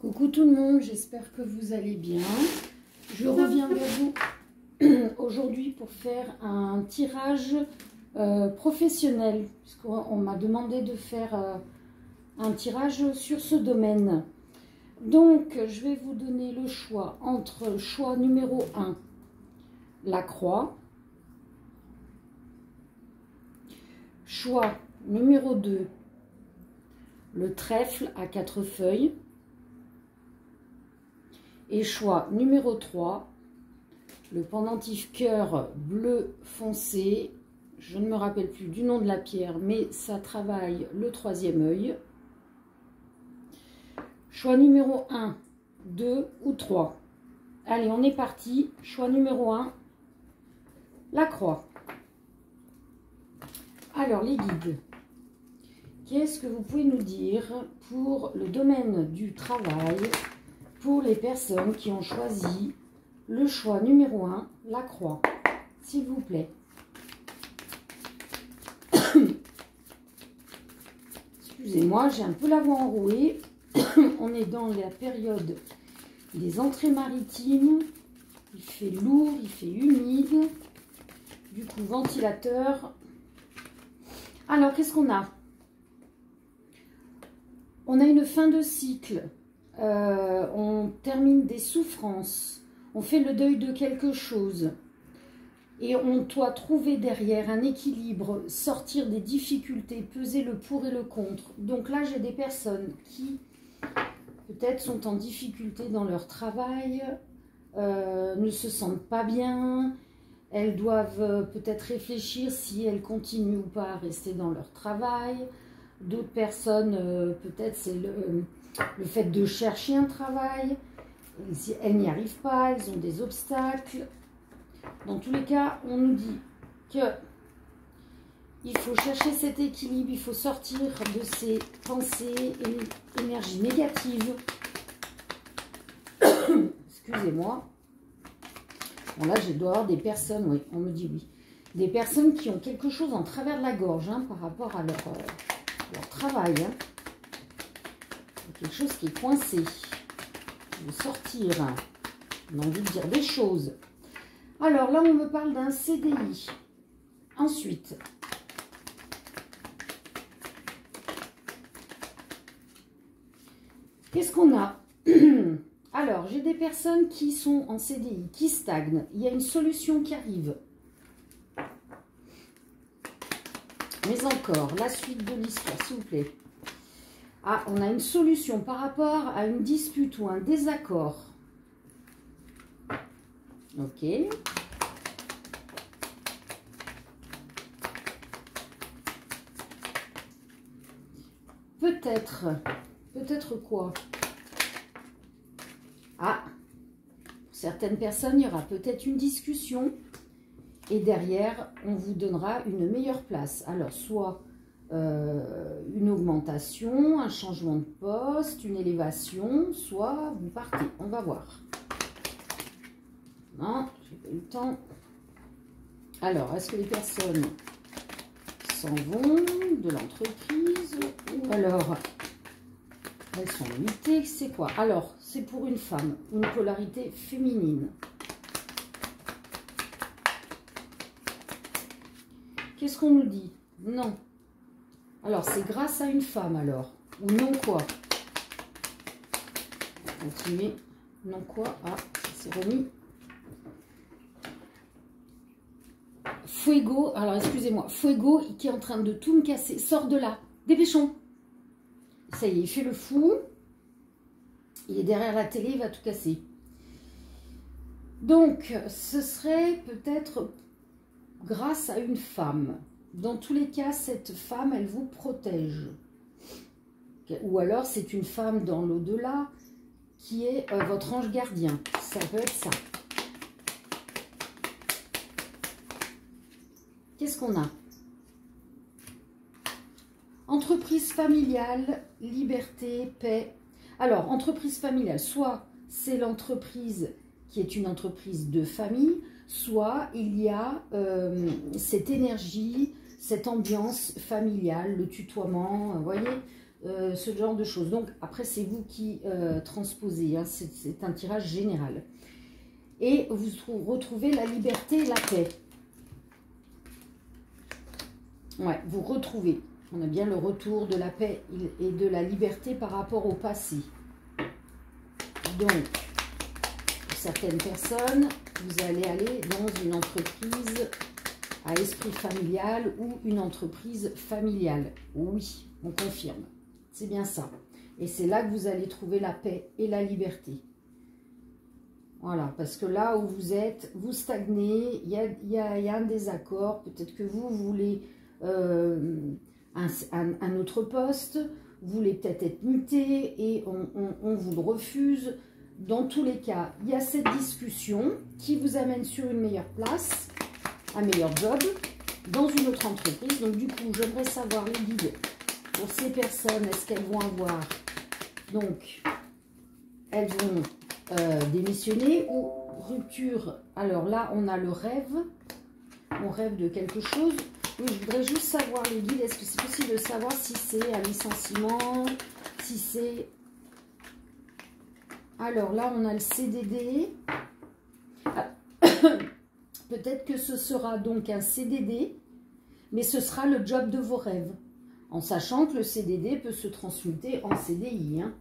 Coucou tout le monde, j'espère que vous allez bien. Je reviens vers vous aujourd'hui pour faire un tirage professionnel, puisqu'on m'a demandé de faire un tirage sur ce domaine. Donc, je vais vous donner le choix entre choix numéro 1, la croix. Choix numéro 2, le trèfle à 4 feuilles. Et choix numéro 3, le pendentif cœur bleu foncé. Je ne me rappelle plus du nom de la pierre, mais ça travaille le troisième œil. Choix numéro 1, 2 ou 3. Allez, on est parti. Choix numéro 1, la croix. Alors, les guides, qu'est-ce que vous pouvez nous dire pour le domaine du travail pour les personnes qui ont choisi le choix numéro 1, la croix, s'il vous plaît? Excusez-moi, j'ai un peu la voix enrouée. On est dans la période des entrées maritimes. Il fait lourd, il fait humide. Du coup, ventilateur. Alors, qu'est-ce qu'on a? On a une fin de cycle. On termine des souffrances. On fait le deuil de quelque chose. Et on doit trouver derrière un équilibre, sortir des difficultés, peser le pour et le contre. Donc là, j'ai des personnes qui peut-être sont en difficulté dans leur travail, ne se sentent pas bien. Elles doivent peut-être réfléchir si elles continuent ou pas à rester dans leur travail. D'autres personnes, peut-être c'est le fait de chercher un travail. Elles n'y arrivent pas, elles ont des obstacles. Dans tous les cas, on nous dit qu'il faut chercher cet équilibre, il faut sortir de ces pensées et énergies négatives. Excusez-moi. Bon là, je dois avoir des personnes, oui, on me dit oui. Des personnes qui ont quelque chose en travers de la gorge par rapport à leur travail. Quelque chose qui est coincé. Il faut sortir. On a envie de dire des choses. Alors là, on me parle d'un CDI. Ensuite, qu'est-ce qu'on a? Alors, j'ai des personnes qui sont en CDI, qui stagnent. Il y a une solution qui arrive. Mais encore, la suite de l'histoire, s'il vous plaît. Ah, on a une solution par rapport à une dispute ou un désaccord. Ok. Peut-être quoi? Ah, pour certaines personnes, il y aura peut-être une discussion et derrière, on vous donnera une meilleure place. Alors, soit une augmentation, un changement de poste, une élévation, soit vous partez. On va voir. Non, j'ai pas eu le temps. Alors, est-ce que les personnes s'en vont de l'entreprise ou alors elles sont limitées? C'est quoi? Alors, c'est pour une femme, une polarité féminine. Qu'est-ce qu'on nous dit? Non. Alors, c'est grâce à une femme alors? Ou non quoi? Continuez. Non quoi? Ah, ça s'est remis. Fuego, alors excusez-moi, Fuego qui est en train de tout me casser. Sors de là, dépêchons. Ça y est, il fait le fou. Il est derrière la télé, il va tout casser. Donc, ce serait peut-être grâce à une femme. Dans tous les cas, cette femme, elle vous protège. Ou alors, c'est une femme dans l'au-delà qui est votre ange gardien. Ça peut être ça. Qu'est-ce qu'on a? Entreprise familiale, liberté, paix. Alors, entreprise familiale, soit c'est l'entreprise qui est une entreprise de famille, soit il y a cette énergie, cette ambiance familiale, le tutoiement, vous voyez, ce genre de choses. Donc après c'est vous qui transposez, hein, c'est un tirage général. Et vous retrouvez la liberté et la paix. Ouais, vous retrouvez. On a bien le retour de la paix et de la liberté par rapport au passé. Donc, pour certaines personnes, vous allez aller dans une entreprise à esprit familial ou une entreprise familiale. Oui, on confirme. C'est bien ça. Et c'est là que vous allez trouver la paix et la liberté. Voilà, parce que là où vous êtes, vous stagnez, il y a un désaccord. Peut-être que vous voulez un autre poste, vous voulez peut-être être muté et on vous le refuse. Dans tous les cas, il y a cette discussion qui vous amène sur une meilleure place, un meilleur job, dans une autre entreprise. Donc du coup, j'aimerais savoir les guides pour ces personnes. Est-ce qu'elles vont avoir, donc, elles vont démissionner ou rupture? Alors là, on a le rêve. On rêve de quelque chose. Oui, je voudrais juste savoir les guides. Est-ce que c'est possible de savoir si c'est un licenciement, si c'est... Alors là, on a le CDD. Peut-être que ce sera donc un CDD, mais ce sera le job de vos rêves. En sachant que le CDD peut se transmuter en CDI. Hein.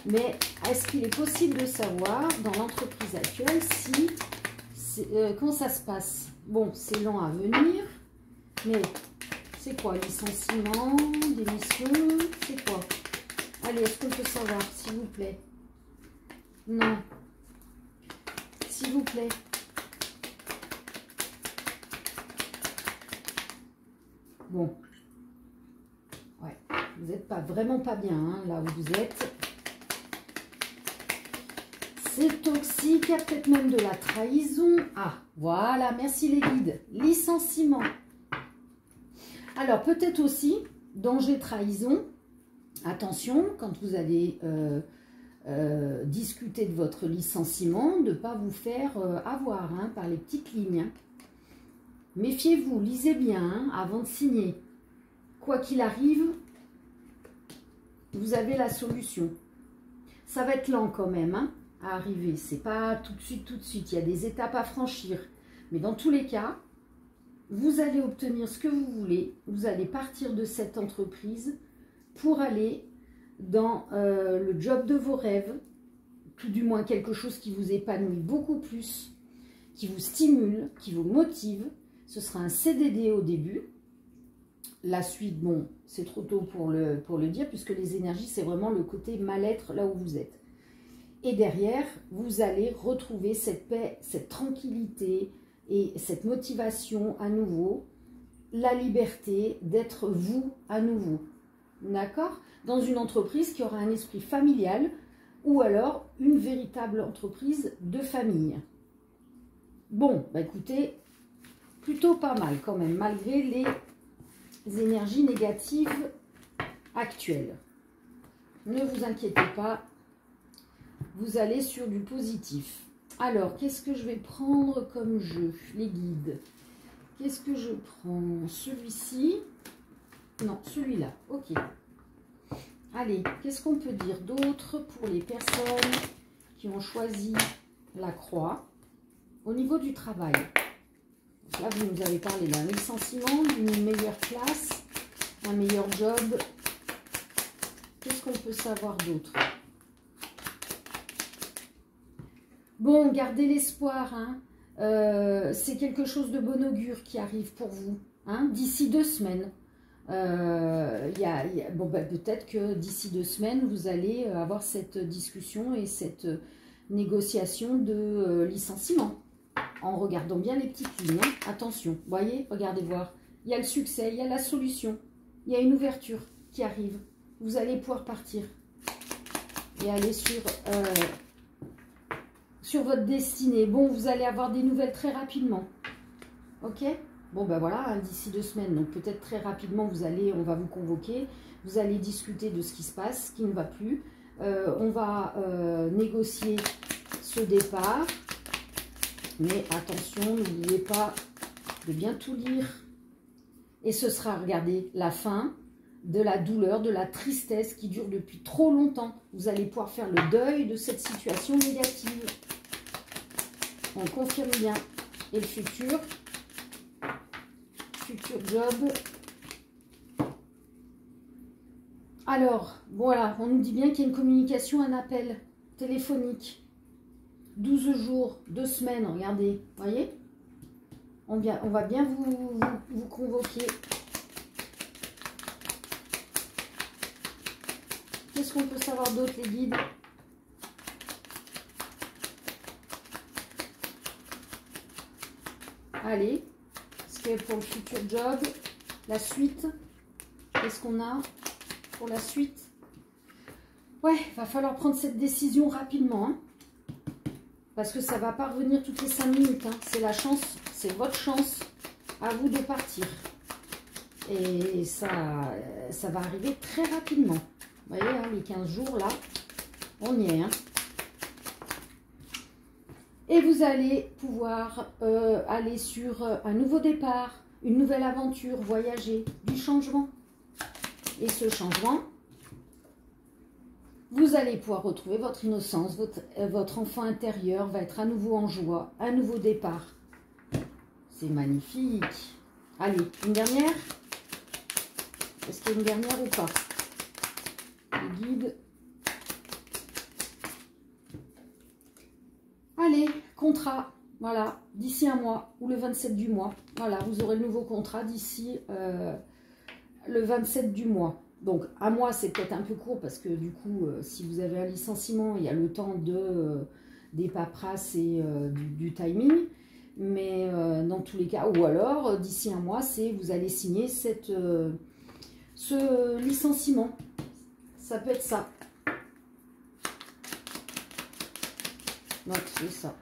Mais est-ce qu'il est possible de savoir dans l'entreprise actuelle si comment ça se passe? Bon, c'est lent à venir, mais c'est quoi? Licenciement, démission, c'est quoi? Allez, est-ce qu'on peut savoir, s'il vous plaît? Non. S'il vous plaît. Bon. Ouais, vous n'êtes pas vraiment pas bien, hein, là où vous êtes. C'est toxique, il y a peut-être même de la trahison. Ah, voilà, merci les guides. Licenciement. Alors, peut-être aussi, danger, trahison. Attention, quand vous allez discuter de votre licenciement, de ne pas vous faire avoir hein, par les petites lignes. Hein. Méfiez-vous, lisez bien hein, avant de signer. Quoi qu'il arrive, vous avez la solution. Ça va être lent quand même, hein, à arriver. C'est pas tout de suite. Il y a des étapes à franchir. Mais dans tous les cas, vous allez obtenir ce que vous voulez. Vous allez partir de cette entreprise pour aller dans le job de vos rêves. Tout du moins quelque chose qui vous épanouit beaucoup plus, qui vous stimule, qui vous motive. Ce sera un CDD au début. La suite, bon, c'est trop tôt pour le dire, puisque les énergies, c'est vraiment le côté mal-être là où vous êtes. Et derrière, vous allez retrouver cette paix, cette tranquillité et cette motivation à nouveau, la liberté d'être vous à nouveau. D'accord? Dans une entreprise qui aura un esprit familial ou alors une véritable entreprise de famille. Bon, bah écoutez, plutôt pas mal quand même, malgré les énergies négatives actuelles. Ne vous inquiétez pas, vous allez sur du positif. Alors, qu'est-ce que je vais prendre comme jeu? Les guides. Qu'est-ce que je prends? Celui-ci? Non, celui-là. Ok. Allez, qu'est-ce qu'on peut dire d'autre pour les personnes qui ont choisi la croix au niveau du travail? Là, vous nous avez parlé d'un licenciement, d'une meilleure place, un meilleur job. Qu'est-ce qu'on peut savoir d'autre? Bon, gardez l'espoir. Hein. C'est quelque chose de bon augure qui arrive pour vous. Hein, d'ici 2 semaines. Bon, bah, peut-être que d'ici 2 semaines, vous allez avoir cette discussion et cette négociation de licenciement. En regardant bien les petites lignes. Hein. Attention, voyez, regardez voir. Il y a le succès, il y a la solution. Il y a une ouverture qui arrive. Vous allez pouvoir partir et aller sur votre destinée. Bon, vous allez avoir des nouvelles très rapidement. Ok? Bon, ben voilà, hein, d'ici 2 semaines. Donc peut-être très rapidement, on va vous convoquer. Vous allez discuter de ce qui se passe, ce qui ne va plus. On va négocier ce départ. Mais attention, n'oubliez pas de bien tout lire. Et ce sera, regardez, la fin, de la douleur, de la tristesse qui dure depuis trop longtemps. Vous allez pouvoir faire le deuil de cette situation négative. On confirme bien. Et le futur job. Alors, voilà, on nous dit bien qu'il y a une communication, un appel téléphonique. 12 jours, 2 semaines, regardez, voyez, on va bien vous convoquer. Qu'est-ce qu'on peut savoir d'autre, les guides? Allez, ce qu'il y a pour le futur job, la suite, qu'est-ce qu'on a pour la suite? Ouais, va falloir prendre cette décision rapidement, hein, parce que ça ne va pas revenir toutes les 5 minutes. Hein. C'est la chance, c'est votre chance à vous de partir. Et ça va arriver très rapidement. Vous voyez, hein, les 15 jours là, on y est. Hein. Et vous allez pouvoir aller sur un nouveau départ, une nouvelle aventure, voyager, du changement. Et ce changement, vous allez pouvoir retrouver votre innocence, votre enfant intérieur va être à nouveau en joie, un nouveau départ. C'est magnifique. Allez, une dernière? Est-ce qu'il y a une dernière ou pas? Les guides. Allez, contrat, voilà, d'ici un mois ou le 27 du mois. Voilà, vous aurez le nouveau contrat d'ici le 27 du mois. Donc, un mois, c'est peut-être un peu court parce que du coup, si vous avez un licenciement, il y a le temps des paperasses et du timing. Mais dans tous les cas, ou alors, d'ici un mois, vous allez signer ce licenciement. Ça peut être ça. Donc, c'est ça.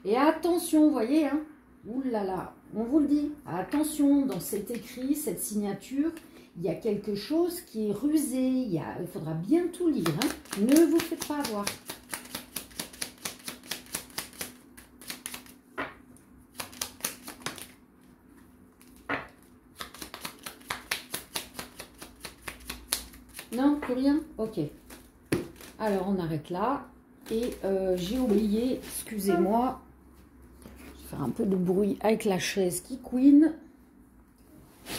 Et attention, vous voyez, hein, ouh là là, on vous le dit, attention, dans cet écrit, cette signature, il y a quelque chose qui est rusé, il faudra bien tout lire, hein. Ne vous faites pas avoir. Non, plus rien? Ok. Alors, on arrête là. Et j'ai oublié, excusez-moi, je vais faire un peu de bruit avec la chaise qui couine.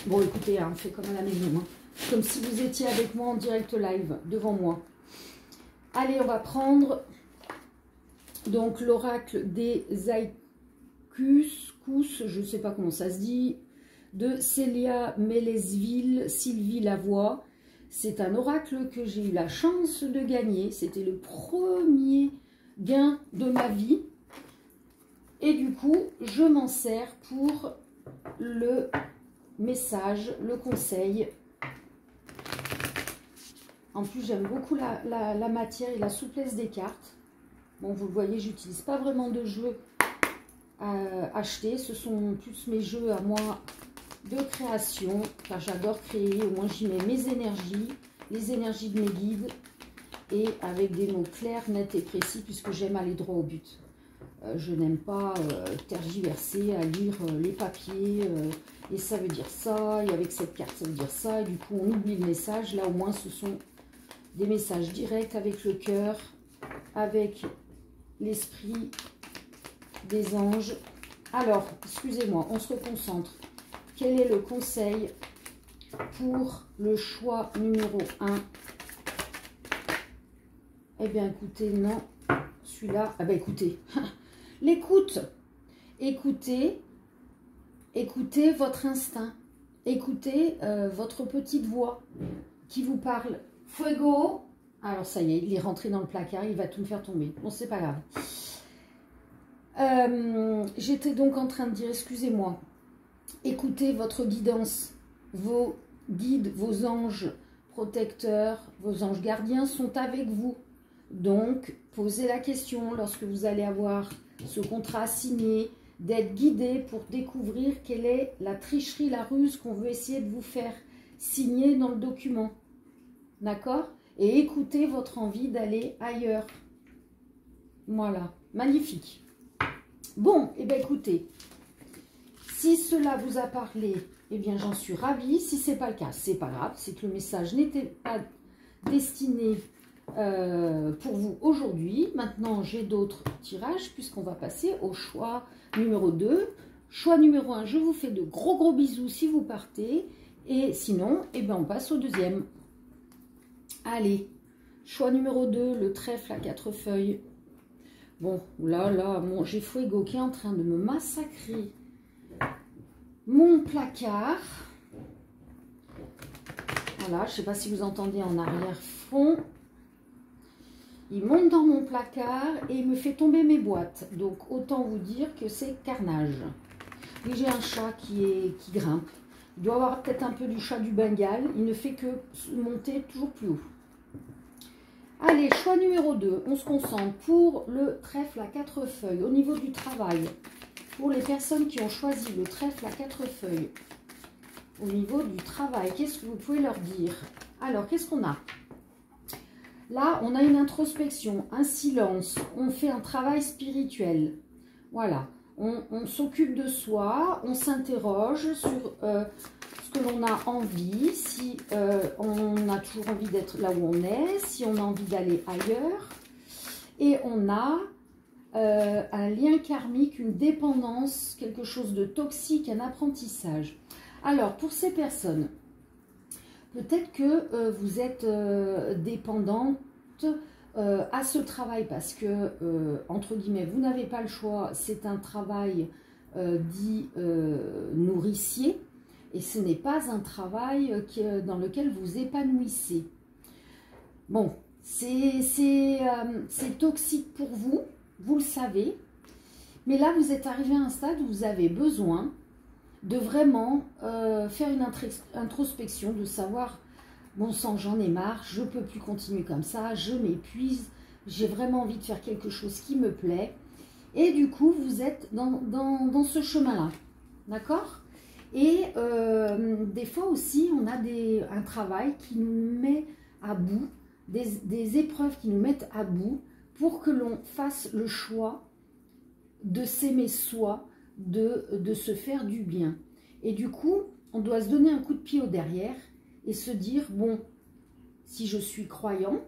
Bon, écoutez, hein, on fait comme à la maison, hein. Comme si vous étiez avec moi en direct live, devant moi. Allez, on va prendre donc l'oracle des Aïkus, je ne sais pas comment ça se dit, de Célia Mélesville, Sylvie Lavoie. C'est un oracle que j'ai eu la chance de gagner. C'était le premier gain de ma vie. Et du coup, je m'en sers pour le message, le conseil. En plus, j'aime beaucoup la matière et la souplesse des cartes. Bon, vous le voyez, j'utilise pas vraiment de jeux à acheter. Ce sont plus mes jeux à moi de création, car j'adore créer. Au moins, j'y mets mes énergies, les énergies de mes guides, et avec des mots clairs, nets et précis, puisque j'aime aller droit au but. Je n'aime pas tergiverser, à lire les papiers, et ça veut dire ça, et avec cette carte, ça veut dire ça, et du coup, on oublie le message. Là, au moins, ce sont des messages directs avec le cœur, avec l'esprit des anges. Alors, excusez-moi, on se reconcentre. Quel est le conseil pour le choix numéro 1? Eh bien, écoutez, non. Celui-là, ah ben écoutez, l'écoute. Écoutez votre instinct. Écoutez votre petite voix qui vous parle. Fuego. Alors, ça y est, il est rentré dans le placard, il va tout me faire tomber. Bon, c'est pas grave. J'étais donc en train de dire, excusez-moi, écoutez votre guidance, vos guides, vos anges protecteurs, vos anges gardiens sont avec vous. Donc, posez la question lorsque vous allez avoir ce contrat signé, d'être guidé pour découvrir quelle est la tricherie, la ruse qu'on veut essayer de vous faire signer dans le document. D'accord? Et écoutez votre envie d'aller ailleurs. Voilà, magnifique. Bon, et bien écoutez, si cela vous a parlé, eh bien j'en suis ravie. Si ce n'est pas le cas, c'est pas grave. C'est que le message n'était pas destiné pour vous aujourd'hui. Maintenant, j'ai d'autres tirages puisqu'on va passer au choix numéro 2. Choix numéro 1, je vous fais de gros bisous si vous partez. Et sinon, eh bien, on passe au deuxième. Allez, choix numéro 2, le trèfle à 4 feuilles. Bon, là, bon, j'ai Fuego qui est en train de me massacrer mon placard. Voilà, je ne sais pas si vous entendez en arrière-fond. Il monte dans mon placard et il me fait tomber mes boîtes. Donc, autant vous dire que c'est carnage. Oui, j'ai un chat qui grimpe. Il doit avoir peut-être un peu du chat du Bengale. Il ne fait que monter toujours plus haut. Allez, choix numéro 2. On se concentre pour le trèfle à 4 feuilles. Au niveau du travail, pour les personnes qui ont choisi le trèfle à 4 feuilles, au niveau du travail, qu'est-ce que vous pouvez leur dire? Alors, qu'est-ce qu'on a? Là, on a une introspection, un silence. On fait un travail spirituel. Voilà. On s'occupe de soi, on s'interroge sur ce que l'on a envie, si on a toujours envie d'être là où on est, si on a envie d'aller ailleurs. Et on a un lien karmique, une dépendance, quelque chose de toxique, un apprentissage. Alors, pour ces personnes, peut-être que vous êtes dépendante à ce travail parce que, entre guillemets, vous n'avez pas le choix, c'est un travail dit nourricier et ce n'est pas un travail dans lequel vous épanouissez. Bon, c'est toxique pour vous, vous le savez, mais là vous êtes arrivé à un stade où vous avez besoin de vraiment faire une introspection, de savoir... Bon sang, j'en ai marre, je ne peux plus continuer comme ça, je m'épuise, j'ai vraiment envie de faire quelque chose qui me plaît. Et du coup, vous êtes dans ce chemin-là, d'accord? Et des fois aussi, on a un travail qui nous met à bout, des épreuves qui nous mettent à bout pour que l'on fasse le choix de s'aimer soi, de se faire du bien. Et du coup, on doit se donner un coup de pied au derrière et se dire, bon, si je suis croyante,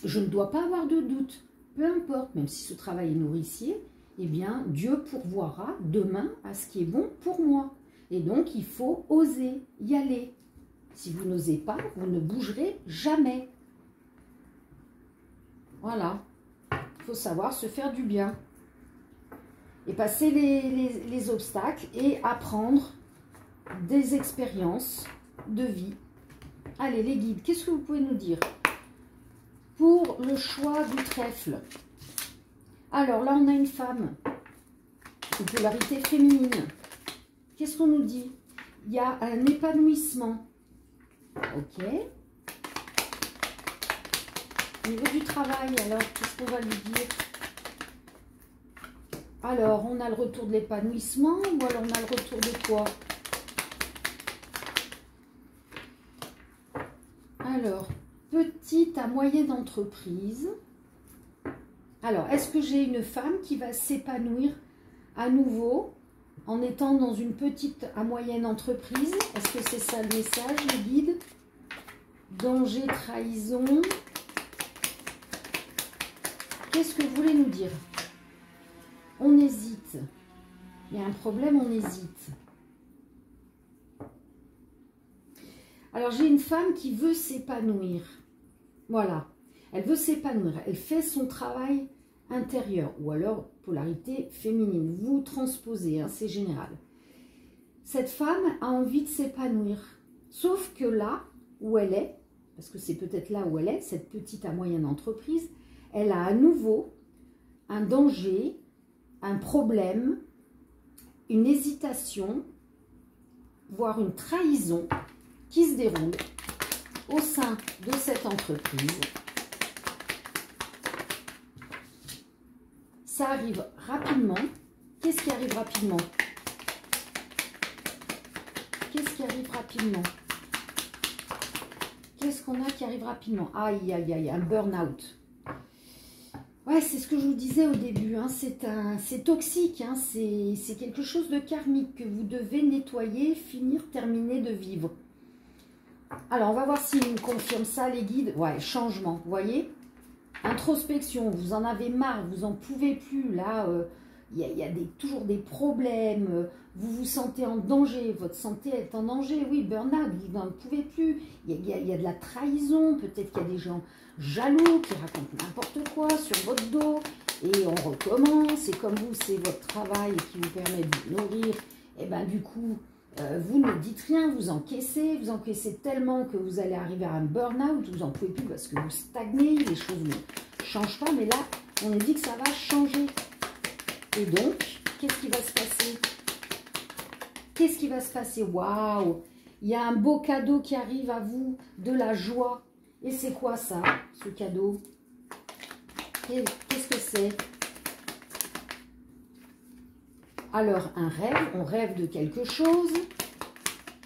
je ne dois pas avoir de doute. Peu importe, même si ce travail est nourricier, eh bien, Dieu pourvoira demain à ce qui est bon pour moi. Et donc, il faut oser y aller. Si vous n'osez pas, vous ne bougerez jamais. Voilà. Il faut savoir se faire du bien. Et passer les obstacles et apprendre des expériences de vie. Allez, les guides, qu'est-ce que vous pouvez nous dire pour le choix du trèfle? Alors là, on a une femme, une polarité féminine. Qu'est-ce qu'on nous dit? Il y a un épanouissement. Ok. Au niveau du travail, alors, qu'est-ce qu'on va lui dire? Alors, on a le retour de l'épanouissement ou alors on a le retour de quoi? Alors, petite à moyenne entreprise. Alors, est-ce que j'ai une femme qui va s'épanouir à nouveau en étant dans une petite à moyenne entreprise? Est-ce que c'est ça le message, les guides? Danger, trahison. Qu'est-ce que vous voulez nous dire? On hésite. Il y a un problème, on hésite. Alors, j'ai une femme qui veut s'épanouir. Voilà. Elle veut s'épanouir. Elle fait son travail intérieur. Ou alors, polarité féminine. Vous transposez, hein, c'est général. Cette femme a envie de s'épanouir. Sauf que là où elle est, parce que c'est peut-être là où elle est, cette petite à moyenne entreprise, elle a à nouveau un danger, un problème, une hésitation, voire une trahison qui se déroule au sein de cette entreprise. Ça arrive rapidement. Qu'est-ce qui arrive rapidement? Qu'est-ce qui arrive rapidement? Qu'est-ce qu'on a qui arrive rapidement? Aïe, aïe, aïe, un burn-out. Ouais, c'est ce que je vous disais au début, hein, c'est toxique, hein, c'est quelque chose de karmique que vous devez nettoyer, finir, terminer de vivre. Alors, on va voir s'ils me confirment ça, les guides. Ouais, changement, vous voyez? Introspection, vous en avez marre, vous en pouvez plus, là, il y a toujours des problèmes, vous vous sentez en danger, votre santé est en danger, oui, burn-out, vous n'en pouvez plus, il y a de la trahison, peut-être qu'il y a des gens jaloux qui racontent n'importe quoi sur votre dos, et on recommence, et comme vous, c'est votre travail qui vous permet de vous nourrir, et bien du coup, vous ne dites rien, vous encaissez tellement que vous allez arriver à un burn-out, vous n'en pouvez plus parce que vous stagnez, les choses ne changent pas, mais là, on nous dit que ça va changer. Et donc, qu'est-ce qui va se passer? Qu'est-ce qui va se passer? Waouh! Il y a un beau cadeau qui arrive à vous, de la joie. Et c'est quoi ça, ce cadeau? Qu'est-ce que c'est? Alors, un rêve, on rêve de quelque chose.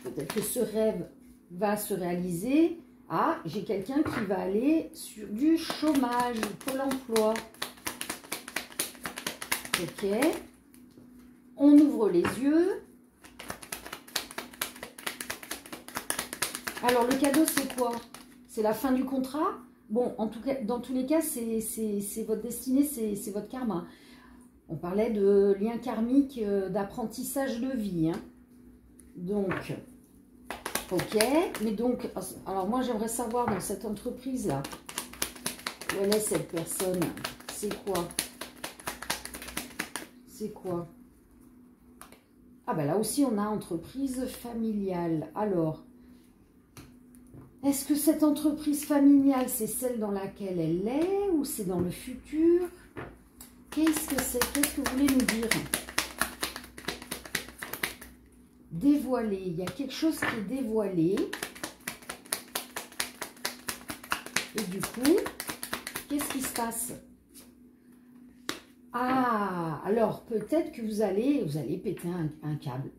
Peut-être que ce rêve va se réaliser. Ah, j'ai quelqu'un qui va aller sur du chômage, Pôle emploi. Ok. On ouvre les yeux. Alors, le cadeau, c'est quoi? C'est la fin du contrat? Bon, en tout cas, dans tous les cas, c'est votre destinée, c'est votre karma. On parlait de lien karmique, d'apprentissage de vie. Hein. Donc, ok. Mais donc, alors moi, j'aimerais savoir dans cette entreprise-là, où elle est cette personne? C'est quoi? C'est quoi? Ah ben là aussi, on a entreprise familiale. Alors, est-ce que cette entreprise familiale, c'est celle dans laquelle elle est ou c'est dans le futur? Qu'est-ce que c'est? Qu'est-ce que vous voulez nous dire? Dévoilé. Il y a quelque chose qui est dévoilé. Et du coup, qu'est-ce qui se passe? Ah, alors peut-être que vous allez péter un câble.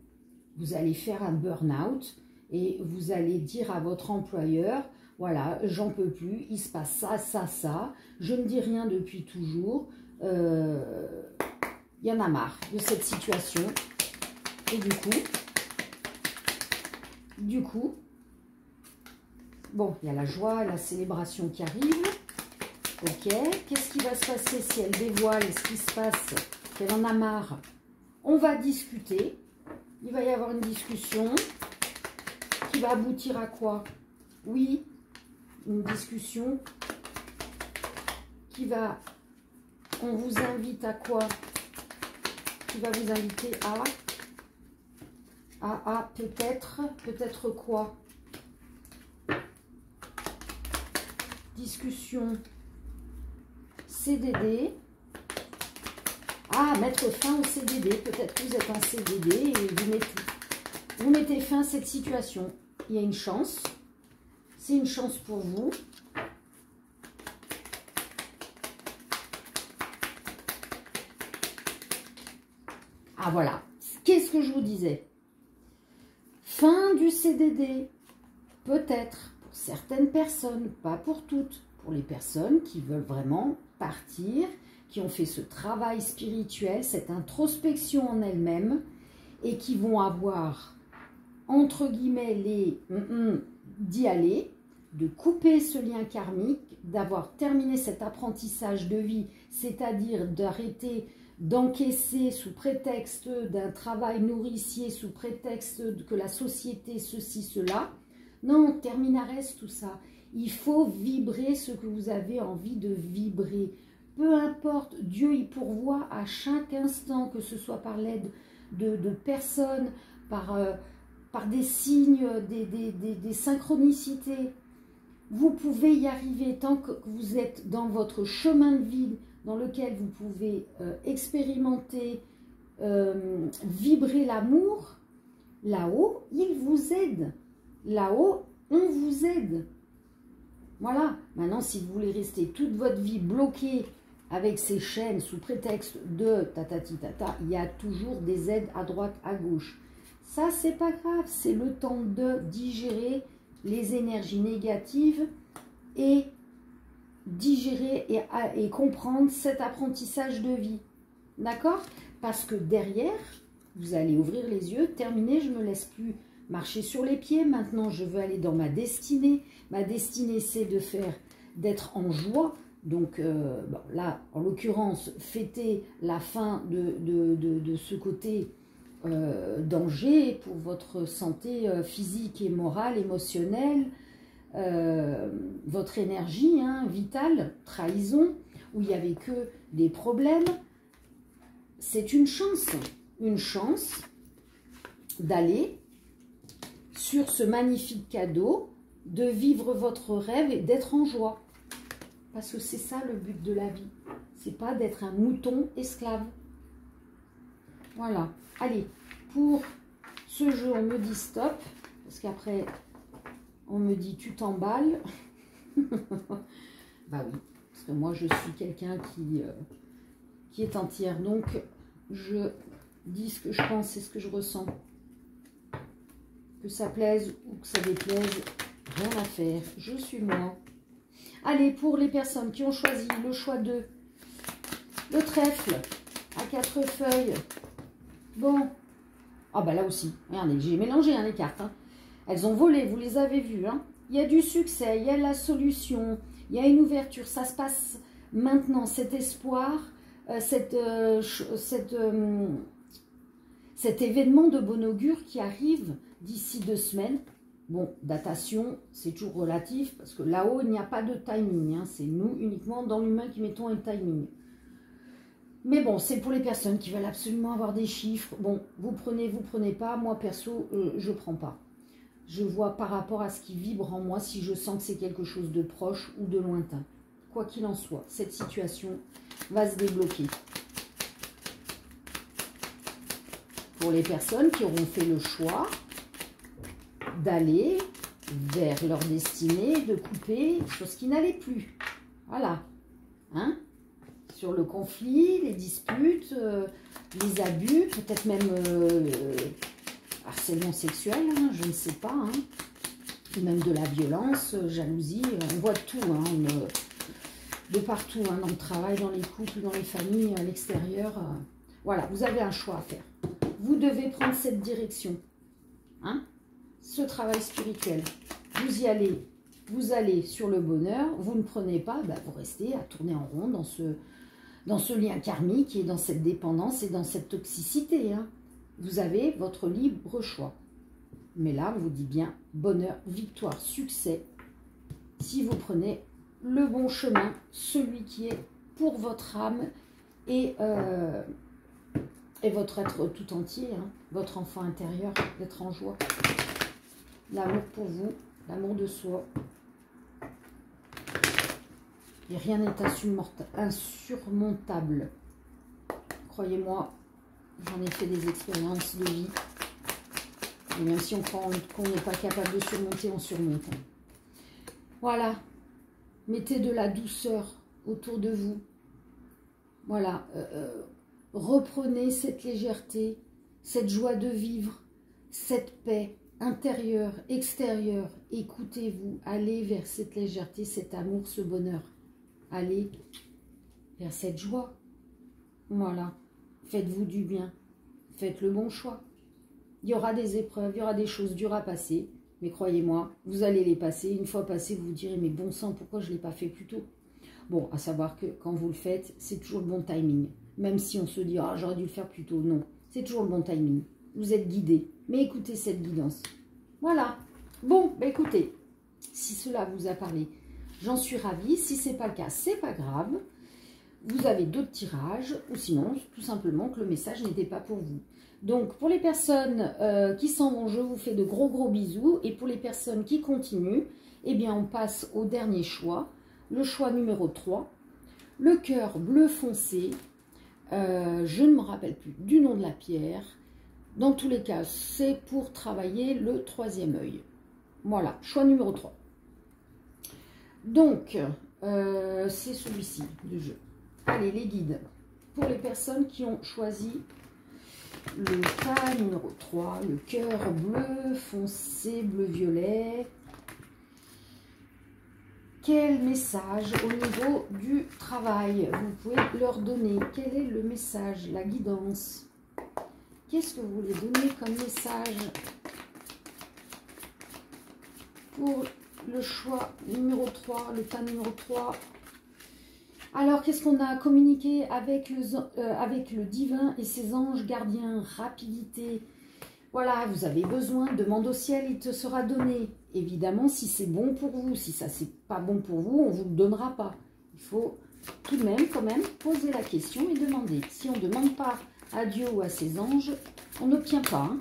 Vous allez faire un burn-out et vous allez dire à votre employeur, voilà, j'en peux plus, il se passe ça, ça, ça, je ne dis rien depuis toujours, il y en a marre de cette situation. Et du coup, bon, il y a la joie, la célébration qui arrive. Ok, qu'est-ce qui va se passer si elle dévoile ce qui se passe, qu'elle en a marre? On va discuter. Il va y avoir une discussion qui va aboutir à quoi? Oui, une discussion qui va... On vous invite à quoi? Qui va vous inviter à peut-être quoi? Discussion, CDD. Ah, mettre fin au CDD. Peut-être que vous êtes en CDD et vous mettez fin à cette situation. Il y a une chance. C'est une chance pour vous. Ah, voilà. Qu'est-ce que je vous disais? Fin du CDD. Peut-être pour certaines personnes, pas pour toutes. Pour les personnes qui veulent vraiment partir, qui ont fait ce travail spirituel, cette introspection en elles-mêmes et qui vont avoir, entre guillemets, d'y aller, de couper ce lien karmique, d'avoir terminé cet apprentissage de vie, c'est-à-dire d'arrêter d'encaisser sous prétexte d'un travail nourricier, sous prétexte que la société, ceci, cela. Non, terminares tout ça. Il faut vibrer ce que vous avez envie de vibrer. Peu importe, Dieu y pourvoit à chaque instant, que ce soit par l'aide de personnes, par des signes, des synchronicités. Vous pouvez y arriver tant que vous êtes dans votre chemin de vie, dans lequel vous pouvez expérimenter, vibrer l'amour. Là-haut, il vous aide. Là-haut, on vous aide. Voilà. Maintenant, si vous voulez rester toute votre vie bloquée avec ces chaînes sous prétexte de tatati tata, il y a toujours des aides à droite, à gauche. Ça, c'est pas grave. C'est le temps de digérer les énergies négatives et digérer et comprendre cet apprentissage de vie. D'accord? Parce que derrière, vous allez ouvrir les yeux, terminer, je ne me laisse plus marcher sur les pieds. Maintenant, je veux aller dans ma destinée. Ma destinée, c'est d'être en joie. Donc bon, là, en l'occurrence, fêter la fin de ce côté danger pour votre santé physique et morale, émotionnelle, votre énergie vitale, trahison, où il n'y avait que des problèmes. C'est une chance d'aller sur ce magnifique cadeau, de vivre votre rêve et d'être en joie. Parce que c'est ça le but de la vie. C'est pas d'être un mouton esclave. Voilà. Allez, pour ce jeu, on me dit stop. Parce qu'après, on me dit tu t'emballes. Bah oui. Parce que moi, je suis quelqu'un qui est entière. Donc, je dis ce que je pense et ce que je ressens. Que ça plaise ou que ça déplaise, rien à faire. Je suis moi. Allez, pour les personnes qui ont choisi le choix de le trèfle à 4 feuilles. Bon. Ah bah là aussi, regardez, j'ai mélangé les cartes. Elles ont volé, vous les avez vues. Il y a du succès, il y a de la solution, il y a une ouverture. Ça se passe maintenant, cet espoir, cet événement de bon augure qui arrive d'ici 2 semaines. Bon, datation, c'est toujours relatif, parce que là-haut, il n'y a pas de timing. C'est nous, uniquement dans l'humain, qui mettons un timing. Mais bon, c'est pour les personnes qui veulent absolument avoir des chiffres. Bon, vous prenez pas. Moi, perso, je prends pas. Je vois par rapport à ce qui vibre en moi, si je sens que c'est quelque chose de proche ou de lointain. Quoi qu'il en soit, cette situation va se débloquer. Pour les personnes qui auront fait le choix d'aller vers leur destinée, de couper sur ce qui n'allait plus. Voilà. Sur le conflit, les disputes, les abus, peut-être même harcèlement sexuel, je ne sais pas. Même de la violence, jalousie, on voit de tout, de partout, dans le travail, dans les couples, dans les familles, à l'extérieur. Voilà, vous avez un choix à faire. Vous devez prendre cette direction. Ce travail spirituel. Vous y allez, vous allez sur le bonheur. Vous ne prenez pas, vous restez à tourner en rond dans ce lien karmique et dans cette dépendance et dans cette toxicité. Vous avez votre libre choix. Mais là, on vous dit bien bonheur, victoire, succès. Si vous prenez le bon chemin, celui qui est pour votre âme et votre être tout entier, votre enfant intérieur, d'être en joie. L'amour pour vous, l'amour de soi. Et rien n'est insurmontable. Croyez-moi, j'en ai fait des expériences de vie. Et même si on croit qu'on n'est pas capable de surmonter, on surmonte. Voilà. Mettez de la douceur autour de vous. Voilà. Reprenez cette légèreté, cette joie de vivre, cette paix intérieure, extérieure. Écoutez-vous. Allez vers cette légèreté, cet amour, ce bonheur. Allez vers cette joie. Voilà. Faites-vous du bien. Faites le bon choix. Il y aura des épreuves, il y aura des choses dures à passer. Mais croyez-moi, vous allez les passer. Une fois passées, vous vous direz, mais bon sang, pourquoi je ne l'ai pas fait plus tôt? Bon, à savoir que quand vous le faites, c'est toujours le bon timing. Même si on se dit, ah, j'aurais dû le faire plus tôt. Non, c'est toujours le bon timing. Vous êtes guidé. Mais écoutez cette guidance. Voilà. Bon, écoutez, si cela vous a parlé, j'en suis ravie. Si ce n'est pas le cas, c'est pas grave. Vous avez d'autres tirages. Ou sinon, tout simplement que le message n'était pas pour vous. Donc, pour les personnes qui s'en vont, je vous fais de gros bisous. Et pour les personnes qui continuent, eh bien, on passe au dernier choix. Le choix numéro 3. Le cœur bleu foncé. Je ne me rappelle plus du nom de la pierre. Dans tous les cas, c'est pour travailler le 3e œil. Voilà, choix numéro 3. Donc, c'est celui-ci du jeu. Allez, les guides. Pour les personnes qui ont choisi le tas numéro 3, le cœur bleu foncé, bleu-violet. quel message au niveau du travail vous pouvez leur donner? Quel est le message, la guidance? Qu'est-ce que vous voulez donner comme message pour le choix numéro 3, le tas numéro 3? Alors, qu'est-ce qu'on a communiqué avec le divin et ses anges gardiens? Rapidité. Voilà, vous avez besoin, demande au ciel, il te sera donné. Évidemment, si c'est bon pour vous, si ça c'est pas bon pour vous, on ne vous le donnera pas. Il faut tout de même, quand même, poser la question et demander. Si on ne demande pas à Dieu ou à ses anges, on n'obtient pas. Hein.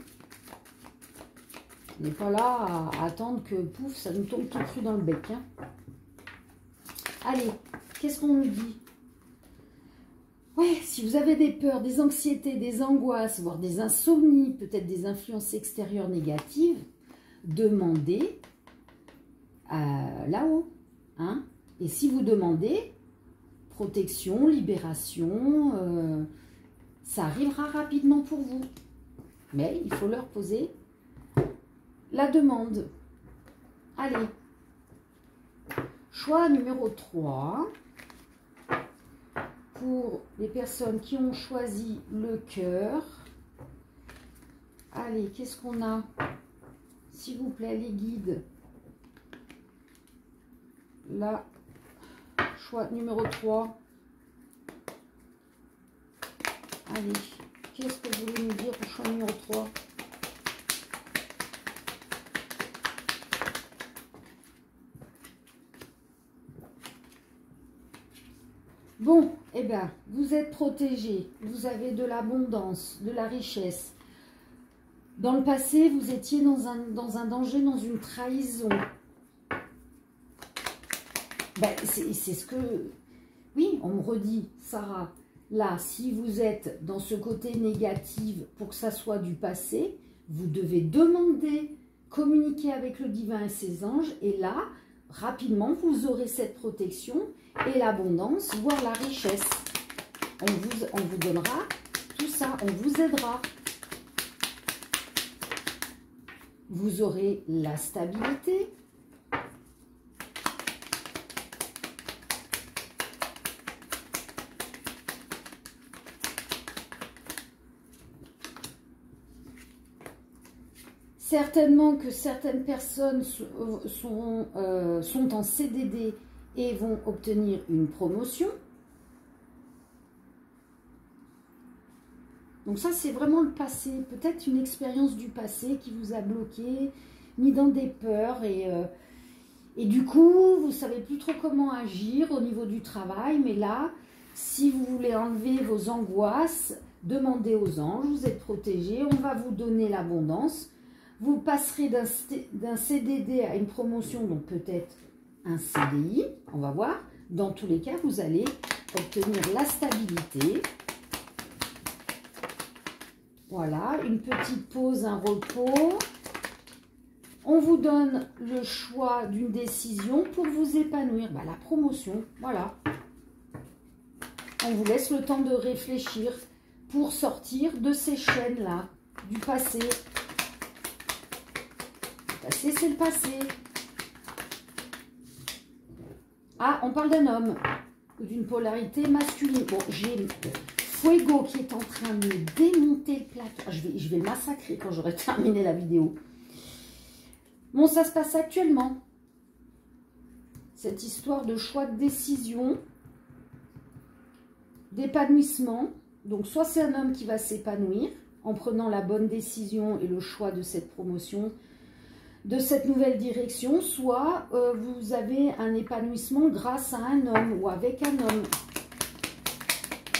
On n'est pas là à attendre que, pouf, ça nous tombe tout cru dans le bec. Hein. Allez, qu'est-ce qu'on nous dit? Ouais, si vous avez des peurs, des anxiétés, des angoisses, voire des insomnies, peut-être des influences extérieures négatives, demandez là-haut. Hein? Et si vous demandez protection, libération, ça arrivera rapidement pour vous. Mais il faut leur poser la demande. Allez. Choix numéro 3. Pour les personnes qui ont choisi le cœur. Allez, qu'est-ce qu'on a? S'il vous plaît, les guides. Là, choix numéro 3. Allez, qu'est-ce que vous voulez nous dire pour choix numéro 3? Bon, eh bien, vous êtes protégés, vous avez de l'abondance, de la richesse. Dans le passé, vous étiez dans un danger, dans une trahison. Ben, c'est ce que... Oui, on me redit, Sarah, là, si vous êtes dans ce côté négatif pour que ça soit du passé, vous devez demander, communiquer avec le divin et ses anges, et là, rapidement, vous aurez cette protection et l'abondance, voire la richesse. On vous donnera tout ça, on vous aidera. Vous aurez la stabilité. Certainement que certaines personnes sont en CDD et vont obtenir une promotion. Donc ça, c'est vraiment le passé. Peut-être une expérience du passé qui vous a bloqué, mis dans des peurs. Et du coup, vous ne savez plus trop comment agir au niveau du travail. Mais là, si vous voulez enlever vos angoisses, demandez aux anges, vous êtes protégés, on va vous donner l'abondance. Vous passerez d'un CDD à une promotion, donc peut-être un CDI, on va voir. Dans tous les cas, vous allez obtenir la stabilité. Voilà, une petite pause, un repos. On vous donne le choix d'une décision pour vous épanouir. Bah, la promotion, voilà. On vous laisse le temps de réfléchir pour sortir de ces chaînes-là, du passé. Le passé, c'est le passé. Ah, on parle d'un homme ou d'une polarité masculine. Bon, j'ai Fuego qui est en train de me démonter le plateau. Ah, je vais le massacrer quand j'aurai terminé la vidéo. Bon, ça se passe actuellement. Cette histoire de choix de décision, d'épanouissement. Donc, soit c'est un homme qui va s'épanouir en prenant la bonne décision et le choix de cette promotion, de cette nouvelle direction, soit vous avez un épanouissement grâce à un homme ou avec un homme.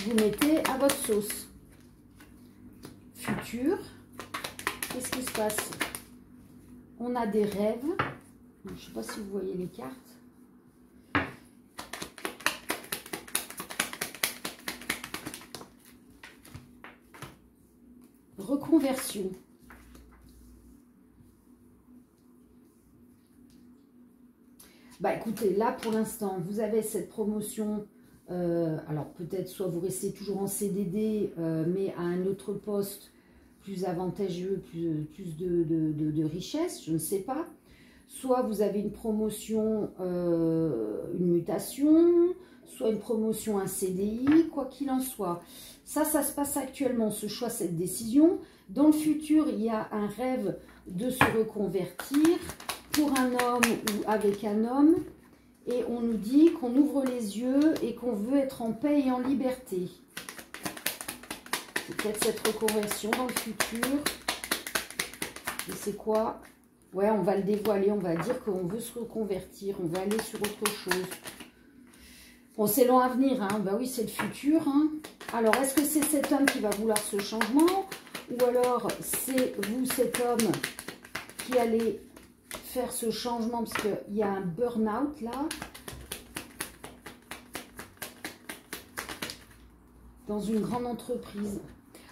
Vous mettez à votre sauce. Futur, qu'est-ce qui se passe? On a des rêves. Je ne sais pas si vous voyez les cartes. Reconversion. Bah écoutez, là pour l'instant, vous avez cette promotion. Alors peut-être soit vous restez toujours en CDD, mais à un autre poste plus avantageux, plus de richesse, je ne sais pas. Soit vous avez une promotion, une mutation, soit une promotion, un CDI, quoi qu'il en soit. Ça se passe actuellement, ce choix, cette décision. Dans le futur, il y a un rêve de se reconvertir pour un homme ou avec un homme. Et on nous dit qu'on ouvre les yeux et qu'on veut être en paix et en liberté. C'est peut-être cette reconversion dans le futur. Et c'est quoi? Ouais, on va le dévoiler, on va dire qu'on veut se reconvertir, on va aller sur autre chose. Bon, c'est long à venir, hein. Bah oui, c'est le futur, hein. Alors, est-ce que c'est cet homme qui va vouloir ce changement? Ou alors, c'est vous, cet homme, qui allez faire ce changement? Parce qu'il y a un burn-out, là. Dans une grande entreprise.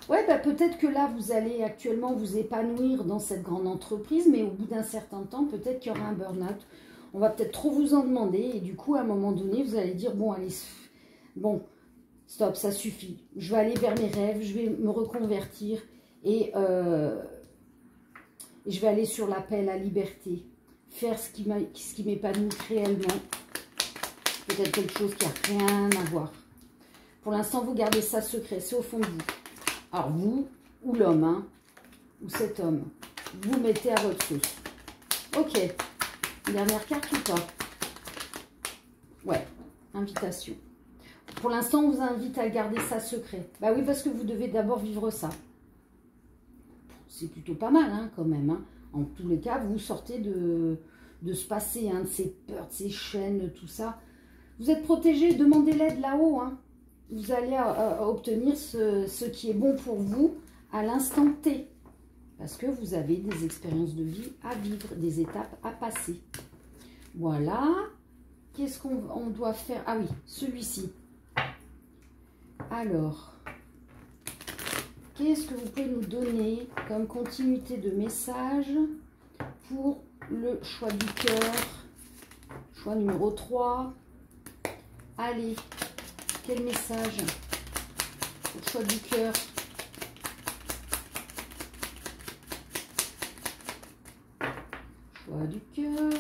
Ouais, bah peut-être que là, vous allez actuellement vous épanouir dans cette grande entreprise, mais au bout d'un certain temps, peut-être qu'il y aura un burn-out. On va peut-être trop vous en demander, et du coup, à un moment donné, vous allez dire, bon, allez, bon, stop, ça suffit. Je vais aller vers mes rêves, je vais me reconvertir, et je vais aller sur la paix, la liberté, faire ce qui m'épanouit réellement. Peut-être quelque chose qui n'a rien à voir. Pour l'instant, vous gardez ça secret, c'est au fond de vous. Alors vous, ou l'homme, hein, ou cet homme, vous mettez à votre sauce. Ok, dernière carte ou pas? Ouais, invitation. Pour l'instant, on vous invite à garder ça secret. Bah oui, parce que vous devez d'abord vivre ça. C'est plutôt pas mal, hein, quand même. Hein. En tous les cas, vous sortez de ce passé, hein, de ces peurs, de ces chaînes, tout ça. Vous êtes protégé, demandez l'aide là-haut, hein. Vous allez obtenir ce qui est bon pour vous à l'instant T. Parce que vous avez des expériences de vie à vivre, des étapes à passer. Voilà. Qu'est-ce qu'on doit faire? Ah oui, celui-ci. Alors, qu'est-ce que vous pouvez nous donner comme continuité de message pour le choix du cœur? Choix numéro 3. Allez. Quel message pour le choix du cœur? Choix du cœur.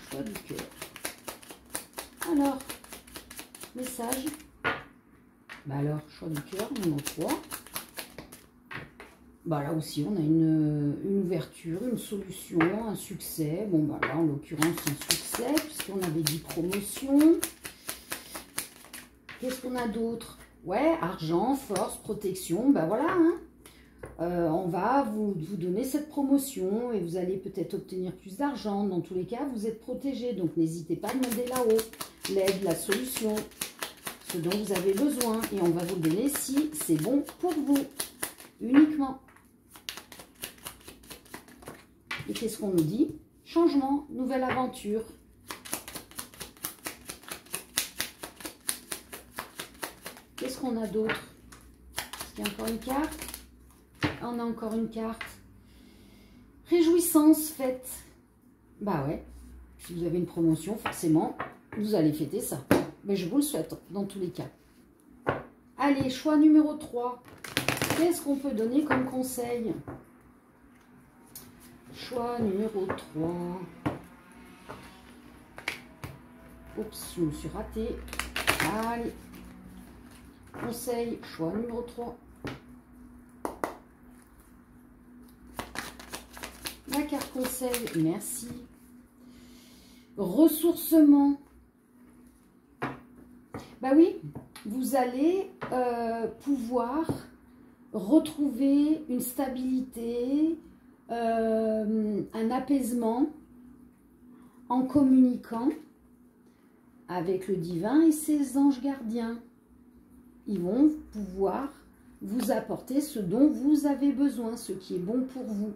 Choix du cœur. Alors, message. Bah alors, choix du cœur, numéro 3. Bah là aussi, on a une ouverture, une solution, un succès. Bon, bah là, en l'occurrence, un succès, puisqu'on avait dit promotion. Qu'est-ce qu'on a d'autre? Ouais, argent, force, protection, bah voilà. Hein. On va vous donner cette promotion et vous allez peut-être obtenir plus d'argent. Dans tous les cas, vous êtes protégé. Donc, n'hésitez pas à demander là-haut l'aide, la solution, ce dont vous avez besoin. Et on va vous le donner si c'est bon pour vous, uniquement. Et qu'est-ce qu'on nous dit? Changement, nouvelle aventure. Qu'est-ce qu'on a d'autre? Est-ce qu'il y a encore une carte? On a encore une carte. Réjouissance, fête. Bah ouais, si vous avez une promotion, forcément, vous allez fêter ça. Mais je vous le souhaite, dans tous les cas. Allez, choix numéro 3. Qu'est-ce qu'on peut donner comme conseil? Choix numéro 3. Oups, je me suis ratée. Allez. Conseil, choix numéro 3. La carte conseil, merci. Ressourcement. Bah oui, vous allez pouvoir retrouver une stabilité, un apaisement en communiquant avec le divin et ses anges gardiens. Ils vont pouvoir vous apporter ce dont vous avez besoin, ce qui est bon pour vous.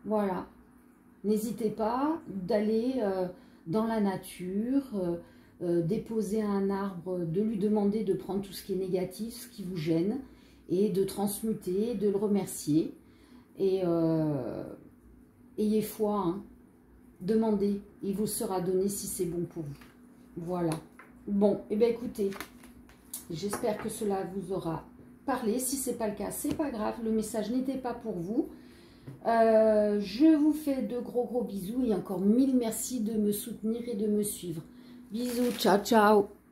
Voilà. N'hésitez pas d'aller dans la nature, déposer un arbre, de lui demander de prendre tout ce qui est négatif, ce qui vous gêne, et de transmuter, de le remercier. Et ayez foi, hein. Demandez, il vous sera donné si c'est bon pour vous. Voilà. Bon, et bien écoutez, j'espère que cela vous aura parlé. Si ce n'est pas le cas, c'est pas grave, le message n'était pas pour vous. Je vous fais de gros bisous et encore mille merci de me soutenir et de me suivre. Bisous, ciao ciao.